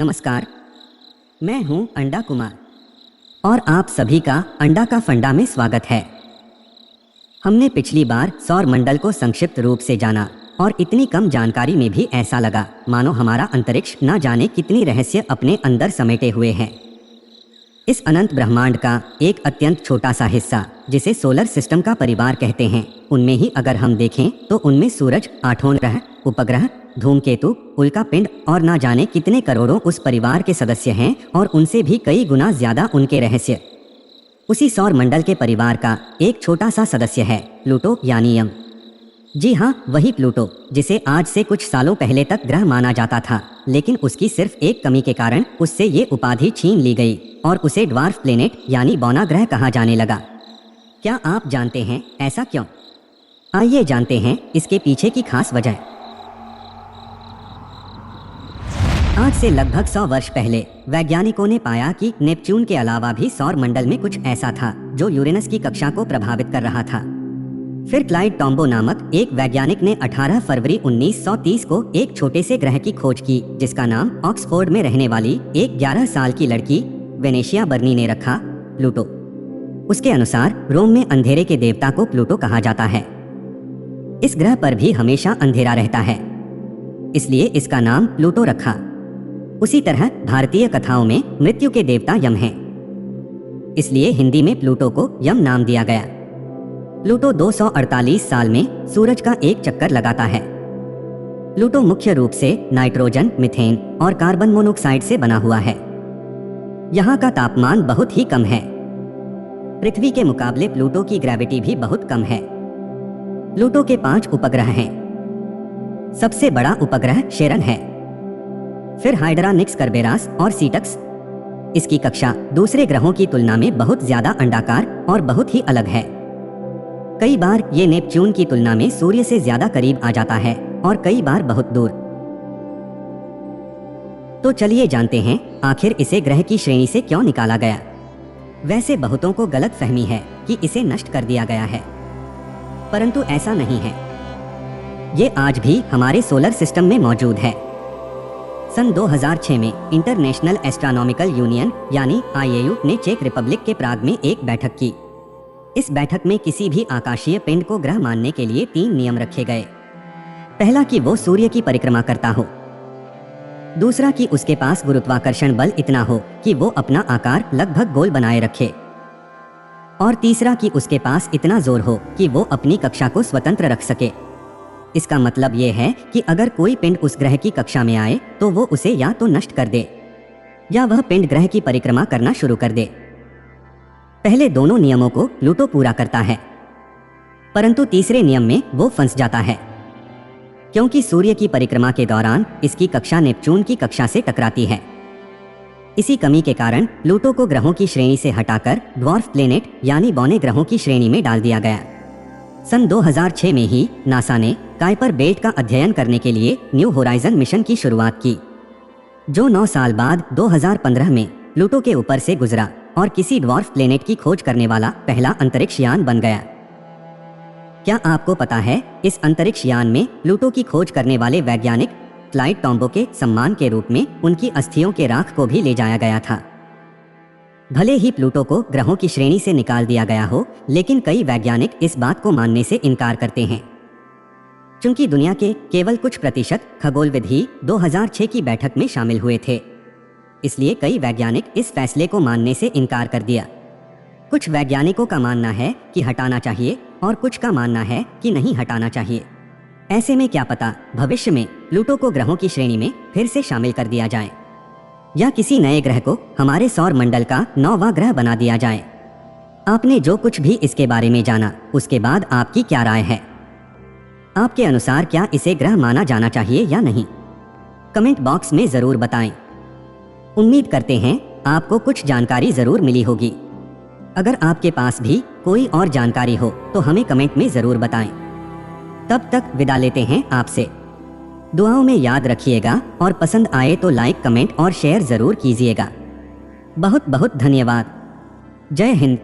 नमस्कार, मैं हूं अंडा कुमार और आप सभी का अंडा का फंडा में स्वागत है। हमने पिछली बार सौर मंडल को संक्षिप्त रूप से जाना और इतनी कम जानकारी में भी ऐसा लगा मानो हमारा अंतरिक्ष न जाने कितनी रहस्य अपने अंदर समेटे हुए हैं। इस अनंत ब्रह्मांड का एक अत्यंत छोटा सा हिस्सा जिसे सोलर सिस्टम का परिवार कहते हैं, उनमें ही अगर हम देखें तो उनमें सूरज, आठों ग्रह, उपग्रह, धूमकेतु, उल्का पिंड और ना जाने कितने करोड़ों उस परिवार के सदस्य हैं और उनसे भी कई गुना ज्यादा उनके रहस्य। उसी सौर मंडल के परिवार का एक छोटा सा सदस्य है प्लूटो यानी यम। जी हाँ, वही प्लूटो जिसे आज से कुछ सालों पहले तक ग्रह माना जाता था, लेकिन उसकी सिर्फ एक कमी के कारण उससे ये उपाधि छीन ली गई और उसे ड्वार्फ प्लेनेट यानी बौना ग्रह कहा जाने लगा। क्या आप जानते हैं ऐसा क्यों? आइए जानते हैं इसके पीछे की खास वजह। आज से लगभग 100 वर्ष पहले वैज्ञानिकों ने पाया कि नेपच्यून के अलावा भी सौर मंडल में कुछ ऐसा था जो यूरेनस की कक्षा को प्रभावित कर रहा था। फिर क्लाइड टॉम्बो नामक एक वैज्ञानिक ने 18 फरवरी 1930 को एक छोटे से ग्रह की खोज की जिसका नाम ऑक्सफोर्ड में रहने वाली एक 11 साल की लड़की वेनेशिया बर्नी ने रखा, प्लूटो। उसके अनुसार रोम में अंधेरे के देवता को प्लूटो कहा जाता है। इस ग्रह पर भी हमेशा अंधेरा रहता है, इसलिए इसका नाम प्लूटो रखा। उसी तरह भारतीय कथाओं में मृत्यु के देवता यम हैं, इसलिए हिंदी में प्लूटो को यम नाम दिया गया। प्लूटो 248 साल में सूरज का एक चक्कर लगाता है। प्लूटो मुख्य रूप से नाइट्रोजन, मीथेन और कार्बन मोनोऑक्साइड से बना हुआ है। यहाँ का तापमान बहुत ही कम है। पृथ्वी के मुकाबले प्लूटो की ग्रेविटी भी बहुत कम है। प्लूटो के 5 उपग्रह हैं। सबसे बड़ा उपग्रह शेरन है, फिर हाइड्रा, निक्स, करबेरास और सीटक्स। इसकी कक्षा दूसरे ग्रहों की तुलना में बहुत ज्यादा अंडाकार और बहुत ही अलग है। कई बार ये नेपच्यून की तुलना में सूर्य से ज्यादा करीब आ जाता है और कई बार बहुत दूर। तो चलिए जानते हैं आखिर इसे ग्रह की श्रेणी से क्यों निकाला गया। वैसे बहुतों को गलत फहमी है कि इसे नष्ट कर दिया गया है, परंतु ऐसा नहीं है। ये आज भी हमारे सोलर सिस्टम में मौजूद है। सन 2006 में इंटरनेशनल एस्ट्रोनॉमिकल यूनियन यानी IAU ने चेक रिपब्लिक के प्राग में एक बैठक की। इस बैठक में किसी भी आकाशीय पिंड को ग्रह मानने के लिए 3 नियम रखे गए। पहला कि वो सूर्य की परिक्रमा करता हो, दूसरा कि उसके पास गुरुत्वाकर्षण बल इतना हो कि वो अपना आकार लगभग गोल बनाए रखे, और तीसरा कि उसके पास इतना जोर हो कि वो अपनी कक्षा को स्वतंत्र रख सके। इसका मतलब ये है कि अगर कोई पिंड उस ग्रह की कक्षा में आए तो वो उसे या तो नष्ट कर दे या वह पिंड ग्रह की परिक्रमा करना शुरू कर दे। पहले दोनों नियमों को प्लूटो पूरा करता है, परंतु तीसरे नियम में वो फंस जाता है, क्योंकि सूर्य की परिक्रमा के दौरान इसकी कक्षा नेपच्यून की कक्षा से टकराती है। इसी कमी के कारण प्लूटो को ग्रहों की श्रेणी से हटाकर ड्वार्फ प्लेनेट यानी बौने ग्रहों की श्रेणी में डाल दिया गया। सन 2006 में ही नासा ने काइपर बेल्ट का अध्ययन करने के लिए न्यू होराइजन मिशन की शुरुआत की, जो 9 साल बाद 2015 में प्लूटो के ऊपर से गुजरा और किसी ड्वार्फ प्लेनेट की खोज करने वाला पहला अंतरिक्ष यान बन गया। क्या आपको पता है इस अंतरिक्ष यान में प्लूटो की खोज करने वाले वैज्ञानिक क्लाइड टॉम्बो के सम्मान के रूप में उनकी अस्थियों के राख को भी ले जाया गया था। भले ही प्लूटो को ग्रहों की श्रेणी से निकाल दिया गया हो, लेकिन कई वैज्ञानिक इस बात को मानने से इनकार करते हैं। चूंकि दुनिया के केवल कुछ प्रतिशत खगोलविद्ही 2006 की बैठक में शामिल हुए थे, इसलिए कई वैज्ञानिक इस फैसले को मानने से इनकार कर दिया। कुछ वैज्ञानिकों का मानना है कि हटाना चाहिए और कुछ का मानना है कि नहीं हटाना चाहिए। ऐसे में क्या पता भविष्य में प्लूटो को ग्रहों की श्रेणी में फिर से शामिल कर दिया जाए या किसी नए ग्रह को हमारे सौर मंडल का 9वां ग्रह बना दिया जाए। आपने जो कुछ भी इसके बारे में जाना, उसके बाद आपकी क्या राय है? आपके अनुसार क्या इसे ग्रह माना जाना चाहिए या नहीं? कमेंट बॉक्स में जरूर बताएं। उम्मीद करते हैं आपको कुछ जानकारी जरूर मिली होगी। अगर आपके पास भी कोई और जानकारी हो तो हमें कमेंट में जरूर बताएं। तब तक विदा लेते हैं आपसे। दुआओं में याद रखिएगा और पसंद आए तो लाइक, कमेंट और शेयर जरूर कीजिएगा। बहुत बहुत धन्यवाद। जय हिंद।